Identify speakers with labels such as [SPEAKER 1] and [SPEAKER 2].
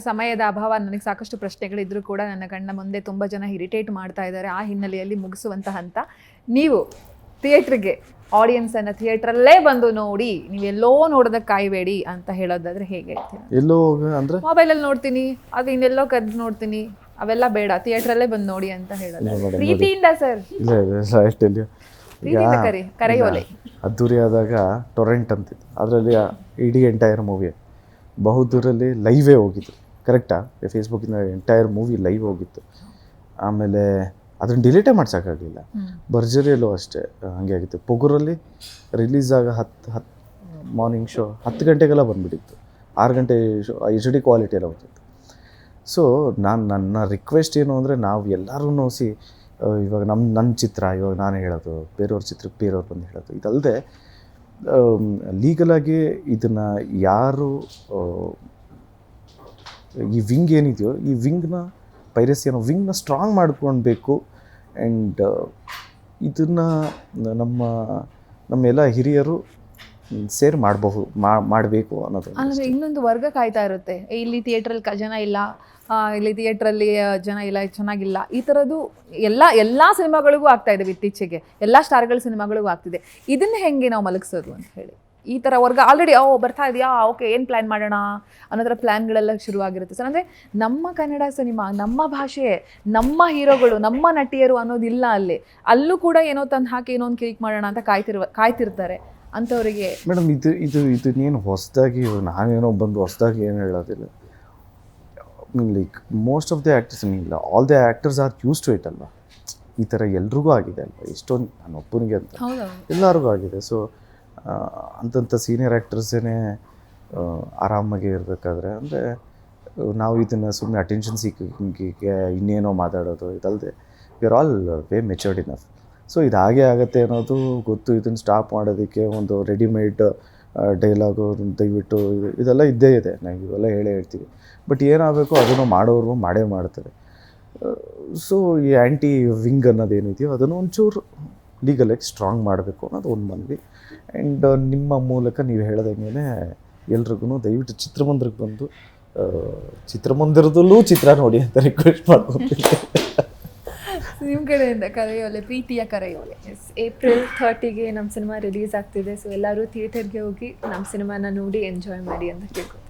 [SPEAKER 1] ಸಮಯದ ಅಭಾವ, ನನಗೆ ಸಾಕಷ್ಟು ಪ್ರಶ್ನೆಗಳಿದ್ರು ಕೂಡ ನನ್ನ ಕಣ್ಣ ಮುಂದೆ ತುಂಬ ಜನ ಇರಿಟೇಟ್ ಮಾಡ್ತಾ ಇದ್ದಾರೆ. ಆ ಹಿನ್ನೆಲೆಯಲ್ಲಿ ಮುಗಿಸುವಂಥ ಹಂತ. ನೀವು ಥಿಯೇಟ್ರಿಗೆ ಆಡಿಯನ್ಸನ್ನು ಥಿಯೇಟ್ರಲ್ಲೇ ಬಂದು ನೋಡಿ, ನೀವೆಲ್ಲೋ ನೋಡೋದಕ್ಕೆ ಕಾಯಬೇಡಿ ಅಂತ ಹೇಳೋದಾದ್ರೆ ಹೇಗೆ ಹೇಳ್ತೀರಾ?
[SPEAKER 2] ಎಲ್ಲೋ ಅಂದರೆ
[SPEAKER 1] ಮೊಬೈಲಲ್ಲಿ ನೋಡ್ತೀನಿ, ಅದು ಇನ್ನೆಲ್ಲೋ ಕದ್ದು ನೋಡ್ತೀನಿ, ಅವೆಲ್ಲ ಬೇಡ, ಥಿಯೇಟ್ರಲ್ಲೇ ಬಂದು ನೋಡಿ ಅಂತ ಹೇಳೋದು ಪ್ರೀತಿಯಿಂದ. ಸರ್
[SPEAKER 2] ಇಲ್ಲ
[SPEAKER 1] ಪ್ರೀತಿಯಿಂದ ಕರೆಯೋಲೆ
[SPEAKER 2] ಅದ್ದೂರಿ ಆದಾಗ ಟೊರೆಂಟ್ ಅಂತಿತ್ತು, ಅದರಲ್ಲಿ ಇಡೀ ಎಂಟೈರ್ ಮೂವಿ ಬಹುದೂರಲ್ಲಿ ಲೈವೇ ಹೋಗಿತ್ತು. ಕರೆಕ್ಟಾ? ಫೇಸ್ಬುಕ್ಕಿಂದ ಎಂಟೈರ್ ಮೂವಿ ಲೈವ್ ಹೋಗಿತ್ತು. ಆಮೇಲೆ ಅದನ್ನು ಡಿಲೀಟೇ ಮಾಡ್ಸೋಕ್ಕಾಗಲಿಲ್ಲ. ಭರ್ಜರಿಯಲ್ಲೂ ಅಷ್ಟೇ ಹಾಗೆ ಆಗಿತ್ತು. ಪೊಗರಲ್ಲಿ ರಿಲೀಸ್ ಆಗ 10 ಮಾರ್ನಿಂಗ್ ಶೋ 10 ಗಂಟೆಗೆಲ್ಲ ಬಂದುಬಿಟ್ಟಿತ್ತು. 6 ಗಂಟೆ ಶೋ ಎಚ್ ಡಿ ಕ್ವಾಲಿಟಿ ಎಲ್ಲ ಹೋಗ್ತಿತ್ತು. ಸೊ ನನ್ನ ರಿಕ್ವೆಸ್ಟ್ ಏನು ಅಂದರೆ, ನಾವು ಎಲ್ಲರೂ ಇವಾಗ ನನ್ನ ಚಿತ್ರ ಇವಾಗ ನಾನು ಹೇಳೋದು, ಬೇರೆಯವ್ರ ಚಿತ್ರಕ್ಕೆ ಬೇರೆಯವ್ರು ಬಂದು ಹೇಳೋದು, ಇದಲ್ಲದೆ ಲೀಗಲಾಗಿ ಇದನ್ನು ಯಾರು ಈ ವಿಂಗ್ ಏನಿದೆಯೋ, ಈ ವಿಂಗ್ನ ಪೈರಸಿ ಅನ್ನೋ ವಿಂಗ್ನ ಸ್ಟ್ರಾಂಗ್ ಮಾಡ್ಕೊಳ್ಬೇಕು. ಆ್ಯಂಡ್ ಇದನ್ನು ನಮ್ಮೆಲ್ಲ ಹಿರಿಯರು ಸೇರ್ ಮಾಡಬೇಕು ಅನ್ನೋದು.
[SPEAKER 1] ಅಂದರೆ ಇನ್ನೊಂದು ವರ್ಗ ಕಾಯ್ತಾ ಇರುತ್ತೆ, ಇಲ್ಲಿ ಥಿಯೇಟ್ರಲ್ಲಿ ಜನ ಇಲ್ಲ, ಇಲ್ಲಿ ಥಿಯೇಟ್ರಲ್ಲಿ ಜನ ಇಲ್ಲ, ಚೆನ್ನಾಗಿಲ್ಲ, ಈ ಥರದ್ದು ಎಲ್ಲ ಸಿನಿಮಾಗಳಿಗೂ ಆಗ್ತಾ ಇದೆ. ಇತ್ತೀಚೆಗೆ ಎಲ್ಲ ಸ್ಟಾರ್ಗಳ ಸಿನಿಮಾಗಳಿಗೂ ಆಗ್ತಿದೆ. ಇದನ್ನು ಹೆಂಗೆ ನಾವು ಮಲಗಿಸೋದು ಅಂತ ಹೇಳಿ, ಈ ಥರ ವರ್ಗ ಆಲ್ರೆಡಿ ಬರ್ತಾ ಇದೆಯಾ, ಓಕೆ ಏನು ಪ್ಲ್ಯಾನ್ ಮಾಡೋಣ ಅನ್ನೋ ಥರ ಪ್ಲ್ಯಾನ್ಗಳೆಲ್ಲ ಶುರುವಾಗಿರುತ್ತೆ ಸರ್. ಅಂದರೆ ನಮ್ಮ ಕನ್ನಡ ಸಿನಿಮಾ, ನಮ್ಮ ಭಾಷೆ, ನಮ್ಮ ಹೀರೋಗಳು, ನಮ್ಮ ನಟಿಯರು ಅನ್ನೋದಿಲ್ಲ ಅಲ್ಲಿ. ಅಲ್ಲೂ ಕೂಡ ಏನೋ ತಂದು ಹಾಕಿ ಏನೋ ಒಂದು ಕ್ಲಿಕ್ ಮಾಡೋಣ ಅಂತ ಕಾಯ್ತಿರ್ತಾರೆ ಅಂಥವರಿಗೆ.
[SPEAKER 2] ಮೇಡಮ್ ಇದನ್ನೇನು ಹೊಸದಾಗಿ ನಾನೇನೋ ಬಂದು ಹೊಸದಾಗಿ ಏನು ಹೇಳೋದಿಲ್ಲ. Like most of the actors, ಇಲ್ಲ all the actors are used to it ಅಲ್ವಾ. ಈ ಥರ ಎಲ್ರಿಗೂ ಆಗಿದೆ ಅಲ್ವಾ, ಎಷ್ಟೊಂದು ನಾನು ಒಬ್ಬನಿಗೆ ಅಂತ ಎಲ್ಲರಿಗೂ ಆಗಿದೆ. ಸೊ ಅಂಥ ಸೀನಿಯರ್ ಆ್ಯಕ್ಟರ್ಸೇ ಆರಾಮಾಗಿ ಇರಬೇಕಾದ್ರೆ, ಅಂದರೆ ನಾವು ಇದನ್ನು ಸುಮ್ಮನೆ ಅಟೆನ್ಷನ್ ಸಿಕ್ಕಿಗೆ ಇನ್ನೇನೋ ಮಾತಾಡೋದು ಇದಲ್ಲದೆ, we are all way matured enough. So ಇದು ಹಾಗೆ ಆಗುತ್ತೆ ಅನ್ನೋದು ಗೊತ್ತು. ಇದನ್ನು ಸ್ಟಾಪ್ ಮಾಡೋದಕ್ಕೆ ಒಂದು ರೆಡಿಮೇಡ್ ಡೈಲಾಗು ದಯವಿಟ್ಟು ಇದೆಲ್ಲ ಇದ್ದೇ ಇದೆ, ನಾವು ಇವೆಲ್ಲ ಹೇಳ್ತೀವಿ. ಬಟ್ ಏನಾಗಬೇಕು ಅದನ್ನು ಮಾಡೋರು ಮಾಡೇ ಮಾಡ್ತಾರೆ. ಸೊ ಈ ಆ್ಯಂಟಿ ವಿಂಗ್ ಅನ್ನೋದೇನಿದೆಯೋ ಅದನ್ನು ಒಂಚೂರು ಲೀಗಲಾಗಿ ಸ್ಟ್ರಾಂಗ್ ಮಾಡಬೇಕು ಅನ್ನೋದು ಒಂದು ಮನವಿ. ಆ್ಯಂಡ್ ನಿಮ್ಮ ಮೂಲಕ ನೀವು ಹೇಳ್ದಂಗೆ ಎಲ್ರಿಗೂ ದಯವಿಟ್ಟು ಚಿತ್ರಮಂದಿರಕ್ಕೆ ಬಂದು ಚಿತ್ರಮಂದಿರದಲ್ಲೂ ಚಿತ್ರ ನೋಡಿ ಅಂತ ರಿಕ್ವೆಸ್ಟ್ ಮಾಡ್ಕೊತೀನಿ.
[SPEAKER 1] ನಿಮ್ಮ ಕಡೆಯಿಂದ ಕರೆಯೋಲೆ, ಪ್ರೀತಿಯ ಕರೆಯೋಲೆ.
[SPEAKER 3] ಏಪ್ರಿಲ್ 30ಗೆ ನಮ್ಮ ಸಿನಿಮಾ ರಿಲೀಸ್ ಆಗ್ತಿದೆ. ಸೊ ಎಲ್ಲರೂ ಥಿಯೇಟರ್ಗೆ ಹೋಗಿ ನಮ್ಮ ಸಿನಿಮಾನ ನೋಡಿ ಎಂಜಾಯ್ ಮಾಡಿ ಅಂತ ಕೇಳ್ಕೊತೀನಿ.